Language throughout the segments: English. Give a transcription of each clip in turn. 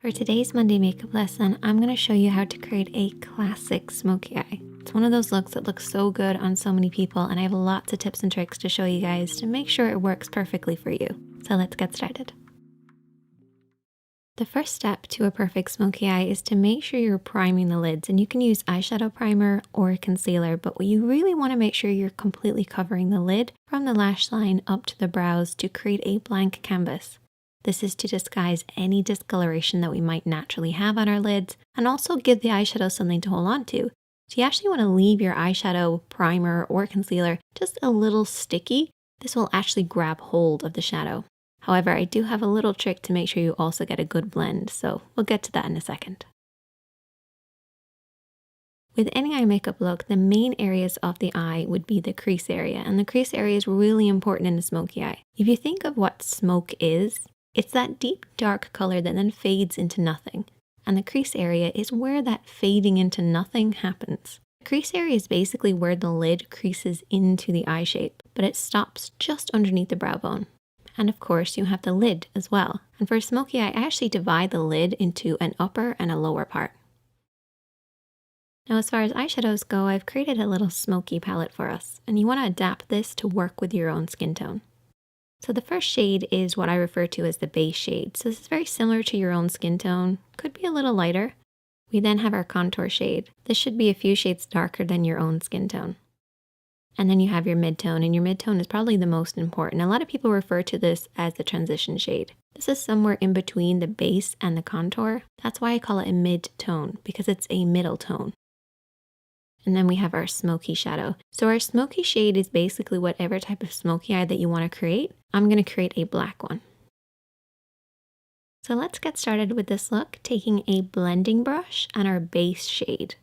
For today's Monday makeup lesson, I'm going to show you how to create a classic smoky eye. It's one of those looks that looks so good on so many people, and I have lots of tips and tricks to show you guys to make sure it works perfectly for you. So let's get started. The first step to a perfect smoky eye is to make sure you're priming the lids, and you can use eyeshadow primer or concealer, but you really want to make sure you're completely covering the lid from the lash line up to the brows to create a blank canvas. This is to disguise any discoloration that we might naturally have on our lids and also give the eyeshadow something to hold on to. So you actually want to leave your eyeshadow primer or concealer just a little sticky. This will actually grab hold of the shadow. However, I do have a little trick to make sure you also get a good blend, so we'll get to that in a second. With any eye makeup look, the main areas of the eye would be the crease area, and the crease area is really important in a smoky eye. If you think of what smoke is, it's that deep dark color that then fades into nothing, and the crease area is where that fading into nothing happens. The crease area is basically where the lid creases into the eye shape, but it stops just underneath the brow bone. And of course, you have the lid as well. And for a smoky eye, I actually divide the lid into an upper and a lower part. Now, as far as eyeshadows go, I've created a little smoky palette for us, and you want to adapt this to work with your own skin tone. So the first shade is what I refer to as the base shade. So this is very similar to your own skin tone, could be a little lighter. We then have our contour shade. This should be a few shades darker than your own skin tone. And then you have your mid-tone, and your mid-tone is probably the most important. A lot of people refer to this as the transition shade. This is somewhere in between the base and the contour. That's why I call it a mid-tone, because it's a middle tone. And then we have our smoky shadow. So our smoky shade is basically whatever type of smoky eye that you want to create. I'm going to create a black one. So let's get started with this look, taking a blending brush and our base shade.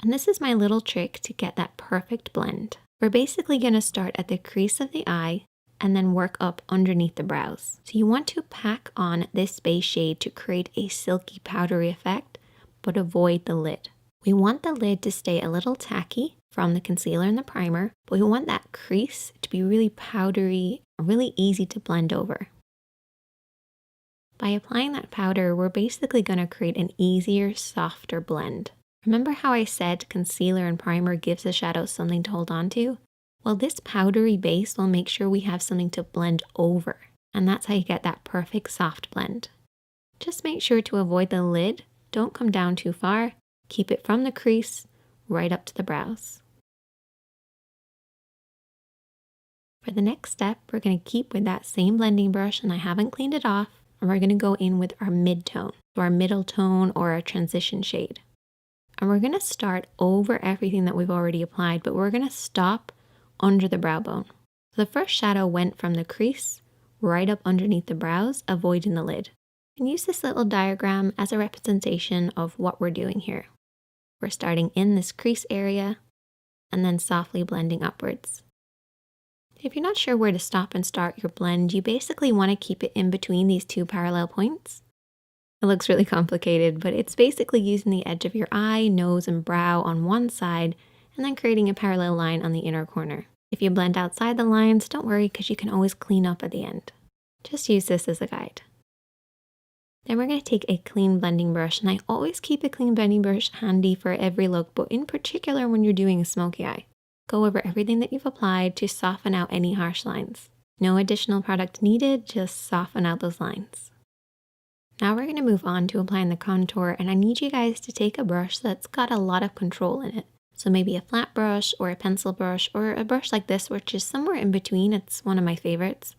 And this is my little trick to get that perfect blend. We're basically going to start at the crease of the eye and then work up underneath the brows. So you want to pack on this base shade to create a silky powdery effect, but avoid the lid. We want the lid to stay a little tacky from the concealer and the primer, but we want that crease to be really powdery, really easy to blend over. By applying that powder, we're basically going to create an easier, softer blend. Remember how I said concealer and primer gives the shadow something to hold on to? Well, this powdery base will make sure we have something to blend over, and that's how you get that perfect soft blend. Just make sure to avoid the lid, don't come down too far. Keep it from the crease right up to the brows. For the next step, we're going to keep with that same blending brush, and I haven't cleaned it off, and we're going to go in with our mid-tone, so our middle tone or our transition shade. And we're going to start over everything that we've already applied, but we're going to stop under the brow bone. So the first shadow went from the crease right up underneath the brows, avoiding the lid. And use this little diagram as a representation of what we're doing here. We're starting in this crease area and then softly blending upwards. If you're not sure where to stop and start your blend, you basically want to keep it in between these two parallel points. It looks really complicated, but it's basically using the edge of your eye, nose, and brow on one side and then creating a parallel line on the inner corner. If you blend outside the lines, don't worry because you can always clean up at the end. Just use this as a guide. Then we're going to take a clean blending brush, and I always keep a clean blending brush handy for every look, but in particular when you're doing a smoky eye. Go over everything that you've applied to soften out any harsh lines. No additional product needed, just soften out those lines. Now we're going to move on to applying the contour, and I need you guys to take a brush that's got a lot of control in it. So maybe a flat brush or a pencil brush or a brush like this, which is somewhere in between. It's one of my favorites.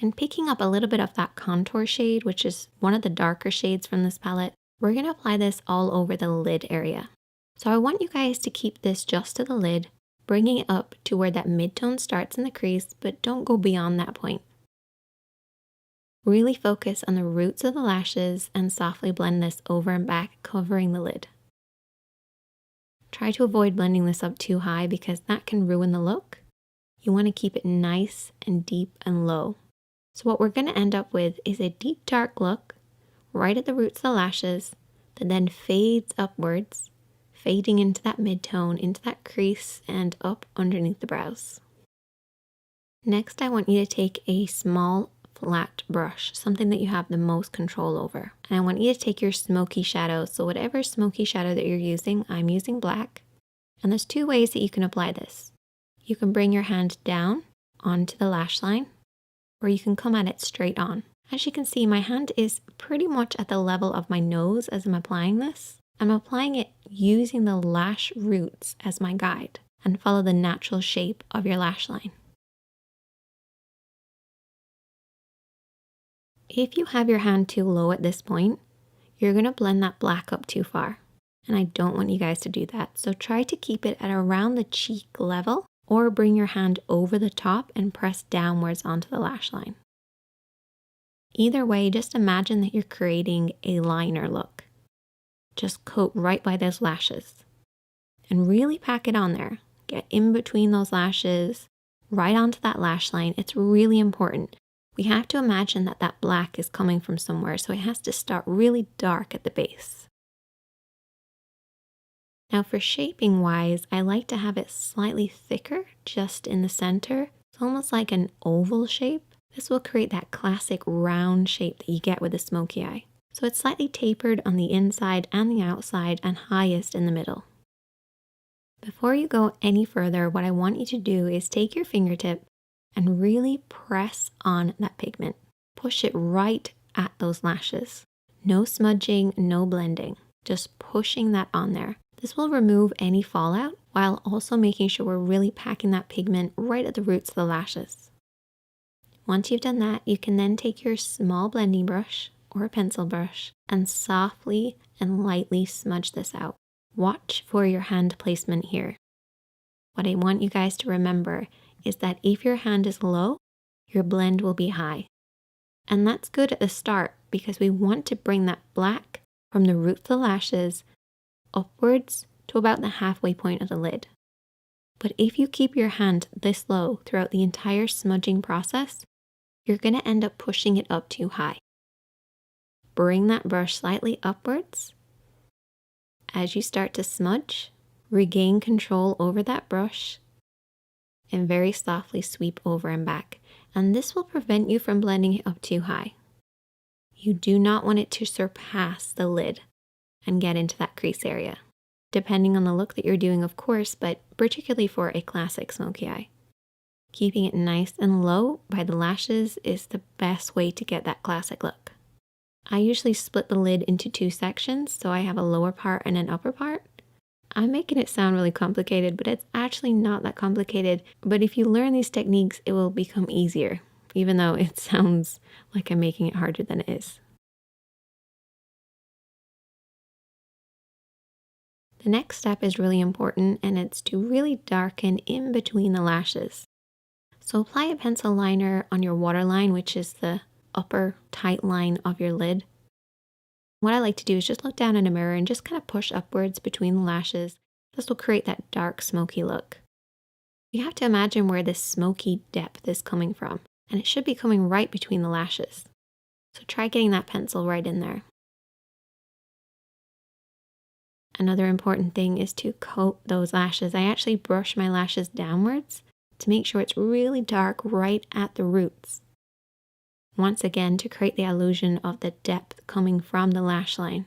And picking up a little bit of that contour shade, which is one of the darker shades from this palette, we're going to apply this all over the lid area. So I want you guys to keep this just to the lid, bringing it up to where that mid-tone starts in the crease, but don't go beyond that point. Really focus on the roots of the lashes and softly blend this over and back, covering the lid. Try to avoid blending this up too high because that can ruin the look. You want to keep it nice and deep and low. So what we're going to end up with is a deep dark look right at the roots of the lashes that then fades upwards, fading into that mid-tone, into that crease, and up underneath the brows. Next, I want you to take a small flat brush, something that you have the most control over. And I want you to take your smoky shadow. So whatever smoky shadow that you're using, I'm using black. And there's two ways that you can apply this. You can bring your hand down onto the lash line, or you can come at it straight on. As you can see, my hand is pretty much at the level of my nose as I'm applying this. I'm applying it using the lash roots as my guide, and follow the natural shape of your lash line. If you have your hand too low at this point, you're going to blend that black up too far. And I don't want you guys to do that. So try to keep it at around the cheek level, or bring your hand over the top and press downwards onto the lash line. Either way, just imagine that you're creating a liner look. Just coat right by those lashes and really pack it on there. Get in between those lashes, right onto that lash line. It's really important. We have to imagine that that black is coming from somewhere, so it has to start really dark at the base. Now for shaping wise, I like to have it slightly thicker just in the center. It's almost like an oval shape. This will create that classic round shape that you get with a smoky eye. So it's slightly tapered on the inside and the outside, and highest in the middle. Before you go any further, what I want you to do is take your fingertip and really press on that pigment. Push it right at those lashes. No smudging, no blending, just pushing that on there. This will remove any fallout while also making sure we're really packing that pigment right at the roots of the lashes. Once you've done that, you can then take your small blending brush or a pencil brush and softly and lightly smudge this out. Watch for your hand placement here. What I want you guys to remember is that if your hand is low, your blend will be high. And that's good at the start because we want to bring that black from the root of the lashes upwards to about the halfway point of the lid. But if you keep your hand this low throughout the entire smudging process, you're going to end up pushing it up too high. Bring that brush slightly upwards. As you start to smudge, regain control over that brush and very softly sweep over and back. And this will prevent you from blending it up too high. You do not want it to surpass the lid and get into that crease area, depending on the look that you're doing, of course, but particularly for a classic smoky eye. Keeping it nice and low by the lashes is the best way to get that classic look. I usually split the lid into two sections, so I have a lower part and an upper part. I'm making it sound really complicated, but it's actually not that complicated. But if you learn these techniques, it will become easier, even though it sounds like I'm making it harder than it is. The next step is really important, and it's to really darken in between the lashes. So apply a pencil liner on your waterline, which is the upper tight line of your lid. What I like to do is just look down in a mirror and just kind of push upwards between the lashes. This will create that dark smoky look. You have to imagine where this smoky depth is coming from, and it should be coming right between the lashes. So try getting that pencil right in there. Another important thing is to coat those lashes. I actually brush my lashes downwards to make sure it's really dark right at the roots. Once again, to create the illusion of the depth coming from the lash line.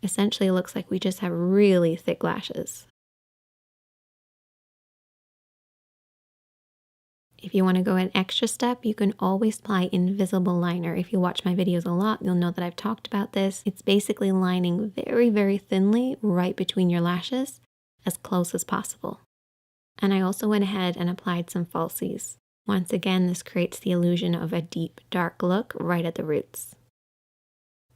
Essentially, it looks like we just have really thick lashes. If you want to go an extra step, you can always apply invisible liner. If you watch my videos a lot, you'll know that I've talked about this. It's basically lining very, very thinly right between your lashes, as close as possible. And I also went ahead and applied some falsies. Once again, this creates the illusion of a deep, dark look right at the roots.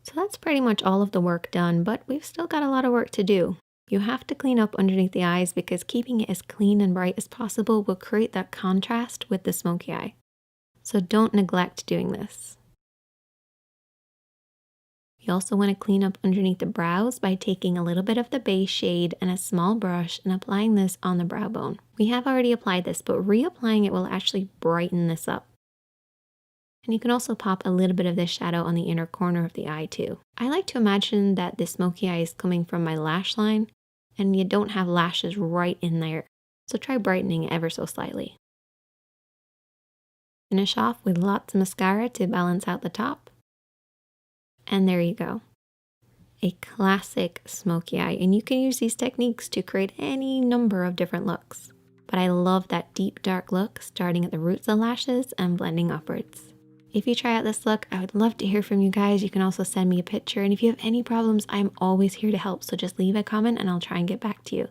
So that's pretty much all of the work done, but we've still got a lot of work to do. You have to clean up underneath the eyes because keeping it as clean and bright as possible will create that contrast with the smoky eye. So don't neglect doing this. You also want to clean up underneath the brows by taking a little bit of the base shade and a small brush and applying this on the brow bone. We have already applied this, but reapplying it will actually brighten this up. And you can also pop a little bit of this shadow on the inner corner of the eye too. I like to imagine that the smoky eye is coming from my lash line and you don't have lashes right in there. So try brightening ever so slightly. Finish off with lots of mascara to balance out the top. And there you go. A classic smoky eye, and you can use these techniques to create any number of different looks. But I love that deep dark look starting at the roots of the lashes and blending upwards. If you try out this look, I would love to hear from you guys. You can also send me a picture, and if you have any problems, I'm always here to help, so just leave a comment and I'll try and get back to you.